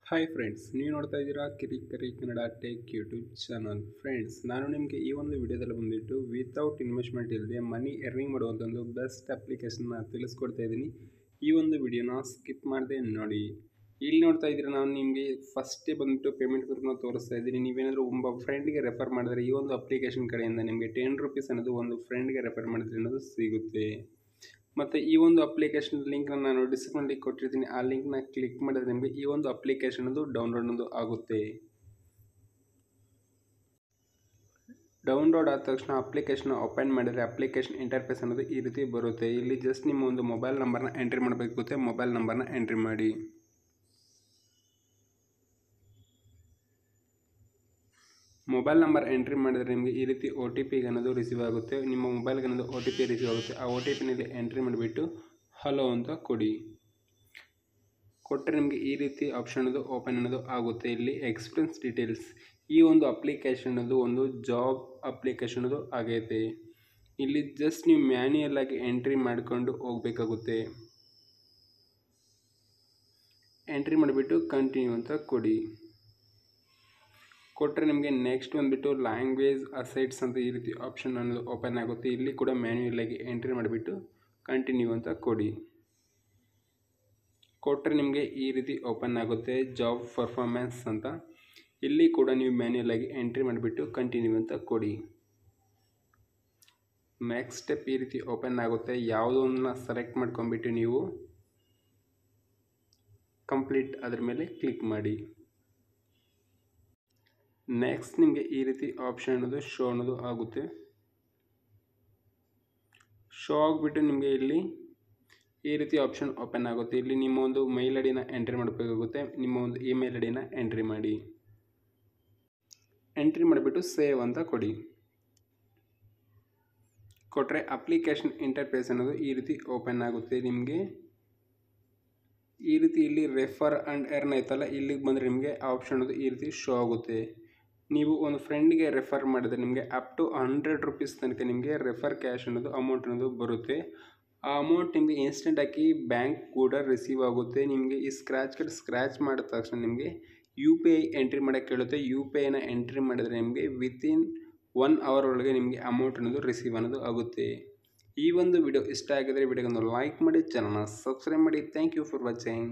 Hi friends, ನೀವು ನೋಡ್ತಾ ಇದ್ದೀರಾ ಕಿರಿಕರಿ Kannada tech YouTube channel. Friends, ನಾನು ನಿಮಗೆ ಈ ಒಂದು ವಿಡಿಯೋದಲ್ಲಿ ಬಂದುಬಿಟ್ಟು ವಿತೌಟ್ ಇನ್ವೆಸ್ಟ್ಮೆಂಟ್ ಇಲ್ಲದೆ ಮನಿ ಎರ್ನಿಂಗ್ ಮಾಡುವಂಥ ಒಂದು ಬೆಸ್ಟ್ ಅಪ್ಲಿಕೇಶನ್ನ ತಿಳಿಸ್ಕೊಡ್ತಾ ಇದ್ದೀನಿ. ಈ ಒಂದು ವಿಡಿಯೋನ ಸ್ಕಿಪ್ ಮಾಡದೆ ನೋಡಿ. ಇಲ್ಲಿ ನೋಡ್ತಾ ಇದ್ದೀರಾ, ನಾನು ನಿಮಗೆ ಫಸ್ಟೇ ಬಂದುಬಿಟ್ಟು ಪೇಮೆಂಟ್ ಪ್ರೂಫ್ನ ತೋರಿಸ್ತಾ ಇದ್ದೀನಿ. ನೀವೇನಾದರೂ ಒಬ್ಬ ಫ್ರೆಂಡ್ಗೆ ರೆಫರ್ ಮಾಡಿದ್ರೆ ಈ ಒಂದು ಅಪ್ಲಿಕೇಶನ್ ಕಡೆಯಿಂದ ನಿಮಗೆ 10 ರೂಪೀಸ್ ಅನ್ನೋದು ಒಂದು ಫ್ರೆಂಡ್ಗೆ ರೆಫರ್ ಮಾಡಿದ್ರೆ ಅನ್ನೋದು ಸಿಗುತ್ತೆ. ಮತ್ತು ಈ ಒಂದು ಅಪ್ಲಿಕೇಶನ್ ಲಿಂಕ್ನ ನಾನು ಡಿಸ್ಕ್ರಿಪ್ಷನಲ್ಲಿ ಕೊಟ್ಟಿರ್ತೀನಿ. ಆ ಲಿಂಕ್ನ ಕ್ಲಿಕ್ ಮಾಡಿದ್ರೆ ನಿಮಗೆ ಈ ಒಂದು ಅಪ್ಲಿಕೇಶನ್ ಡೌನ್ಲೋಡ್ ಆಗುತ್ತೆ. ಡೌನ್ಲೋಡ್ ಆದ ತಕ್ಷಣ ಅಪ್ಲಿಕೇಶನ್ ಓಪನ್ ಮಾಡಿದರೆ ಅಪ್ಲಿಕೇಶನ್ ಇಂಟರ್ಫೇಸ್ ಅನ್ನೋದು ಈ ರೀತಿ ಬರುತ್ತೆ. ಇಲ್ಲಿ ಜಸ್ಟ್ ನಿಮ್ಮ ಒಂದು ಮೊಬೈಲ್ ನಂಬರ್ನ ಎಂಟ್ರಿ ಮಾಡಬೇಕಾಗುತ್ತೆ. ಮೊಬೈಲ್ ನಂಬರ್ನ ಎಂಟ್ರಿ ಮಾಡಿ. ಮೊಬೈಲ್ ನಂಬರ್ ಎಂಟ್ರಿ ಮಾಡಿದರೆ ನಿಮಗೆ ಈ ರೀತಿ OTP ಅನ್ನೋದು ರಿಸೀವ್ ಆಗುತ್ತೆ. ನಿಮ್ಮ ಮೊಬೈಲ್ಗೆ ಅನ್ನೋದು OTP ರಿಸೀವ್ ಆಗುತ್ತೆ. ಆ OTPನಲ್ಲಿ ಎಂಟ್ರಿ ಮಾಡಿಬಿಟ್ಟು ಹಲೋ ಅಂತ ಕೊಡಿ. ಕೊಟ್ಟರೆ ನಿಮಗೆ ಈ ರೀತಿ ಆಪ್ಷನ್ ಅನ್ನೋದು ಓಪನ್ ಅನ್ನೋದು ಆಗುತ್ತೆ. ಇಲ್ಲಿ ಎಕ್ಸ್ಪೀರಿಯನ್ಸ್ ಡೀಟೇಲ್ಸ್, ಈ ಒಂದು ಅಪ್ಲಿಕೇಶನ್ ಅನ್ನೋದು ಒಂದು ಜಾಬ್ ಅಪ್ಲಿಕೇಶನ್ ಅನ್ನೋದು ಆಗೈತೆ. ಇಲ್ಲಿ ಜಸ್ಟ್ ನೀವು ಮ್ಯಾನ್ಯುಯಲ್ ಆಗಿ ಎಂಟ್ರಿ ಮಾಡಿಕೊಂಡು ಹೋಗಬೇಕಾಗುತ್ತೆ. ಎಂಟ್ರಿ ಮಾಡಿಬಿಟ್ಟು ಕಂಟಿನ್ಯೂ ಅಂತ ಕೊಡಿ. ಕೊಟ್ಟರೆ ನಿಮಗೆ ನೆಕ್ಸ್ಟ್ ಬಂದುಬಿಟ್ಟು ಲ್ಯಾಂಗ್ವೇಜ್ ಅಸೈಟ್ಸ್ ಅಂತ ಈ ರೀತಿ ಆಪ್ಷನ್ ಅನ್ನೋದು ಓಪನ್ ಆಗುತ್ತೆ. ಇಲ್ಲಿ ಕೂಡ ಮ್ಯಾನ್ಯುಯಲ್ ಆಗಿ ಎಂಟ್ರಿ ಮಾಡಿಬಿಟ್ಟು ಕಂಟಿನ್ಯೂ ಅಂತ ಕೊಡಿ. ಕೊಟ್ಟರೆ ನಿಮಗೆ ಈ ರೀತಿ ಓಪನ್ ಆಗುತ್ತೆ ಜಾಬ್ ಪರ್ಫಾರ್ಮೆನ್ಸ್ ಅಂತ. ಇಲ್ಲಿ ಕೂಡ ನೀವು ಮ್ಯಾನ್ಯುಯಲ್ ಆಗಿ ಎಂಟ್ರಿ ಮಾಡಿಬಿಟ್ಟು ಕಂಟಿನ್ಯೂ ಅಂತ ಕೊಡಿ. ನೆಕ್ಸ್ಟ್ ಸ್ಟೆಪ್ ಈ ರೀತಿ ಓಪನ್ ಆಗುತ್ತೆ. ಯಾವುದೋ ಒಂದನ್ನ ಸೆಲೆಕ್ಟ್ ಮಾಡ್ಕೊಂಡ್ಬಿಟ್ಟು ನೀವು ಕಂಪ್ಲೀಟ್ ಅದರ ಮೇಲೆ ಕ್ಲಿಕ್ ಮಾಡಿ. ನೆಕ್ಸ್ಟ್ ನಿಮಗೆ ಈ ರೀತಿ ಆಪ್ಷನ್ ಅನ್ನೋದು ಶೋ ಅನ್ನೋದು ಆಗುತ್ತೆ. ಶೋ ಆಗಿಬಿಟ್ಟು ನಿಮಗೆ ಇಲ್ಲಿ ಈ ರೀತಿ ಆಪ್ಷನ್ ಓಪನ್ ಆಗುತ್ತೆ. ಇಲ್ಲಿ ನಿಮ್ಮ ಒಂದು ಮೇಲ್ ಐ ಡಿನ ಎಂಟ್ರಿ ಮಾಡಬೇಕಾಗುತ್ತೆ. ನಿಮ್ಮ ಒಂದು ಇಮೇಲ್ ಐ ಡಿನ ಎಂಟ್ರಿ ಮಾಡಿ. ಎಂಟ್ರಿ ಮಾಡಿಬಿಟ್ಟು ಸೇವ್ ಅಂತ ಕೊಡಿ. ಕೊಟ್ಟರೆ ಅಪ್ಲಿಕೇಶನ್ ಇಂಟರ್ಫೇಸ್ ಅನ್ನೋದು ಈ ರೀತಿ ಓಪನ್ ಆಗುತ್ತೆ. ನಿಮಗೆ ಈ ರೀತಿ ಇಲ್ಲಿ ರೆಫರ್ ಆ್ಯಂಡ್ ಎರ್ನ್ ಐತಲ್ಲ, ಇಲ್ಲಿಗೆ ಬಂದರೆ ನಿಮಗೆ ಆಪ್ಷನ್ ಅನ್ನೋದು ಈ ರೀತಿ ಶೋ ಆಗುತ್ತೆ. ನೀವು ಒಂದು ಫ್ರೆಂಡ್ಗೆ ರೆಫರ್ ಮಾಡಿದರೆ ನಿಮಗೆ ಅಪ್ ಟು 100 ರೂಪೀಸ್ ತನಕ ನಿಮಗೆ ರೆಫರ್ ಕ್ಯಾಶ್ ಅನ್ನೋದು ಅಮೌಂಟ್ ಅನ್ನೋದು ಬರುತ್ತೆ. ಆ ಅಮೌಂಟ್ ನಿಮಗೆ ಇನ್ಸ್ಟೆಂಟ್ ಆಗಿ ಬ್ಯಾಂಕ್ ಕೂಡ ರಿಸೀವ್ ಆಗುತ್ತೆ. ನಿಮಗೆ ಈ ಸ್ಕ್ರ್ಯಾಚ್ ಕಾರ್ಡ್ ಸ್ಕ್ರ್ಯಾಚ್ ಮಾಡಿದ ತಕ್ಷಣ ನಿಮಗೆ UPI ಎಂಟ್ರಿ ಮಾಡೋಕ್ಕೆ ಕೇಳುತ್ತೆ. UPIನ ಎಂಟ್ರಿ ಮಾಡಿದರೆ ನಿಮಗೆ ವಿತಿನ್ 1 ಅವರ್ ಒಳಗೆ ನಿಮಗೆ ಅಮೌಂಟ್ ಅನ್ನೋದು ರಿಸೀವ್ ಅನ್ನೋದು ಆಗುತ್ತೆ. ಈ ಒಂದು ವಿಡಿಯೋ ಇಷ್ಟ ಆಗಿದರೆ ವಿಡಿಯೋಗೊಂದು ಲೈಕ್ ಮಾಡಿ, ಚಾನಲ್ನ ಸಬ್ಸ್ಕ್ರೈಬ್ ಮಾಡಿ. Thank you for watching.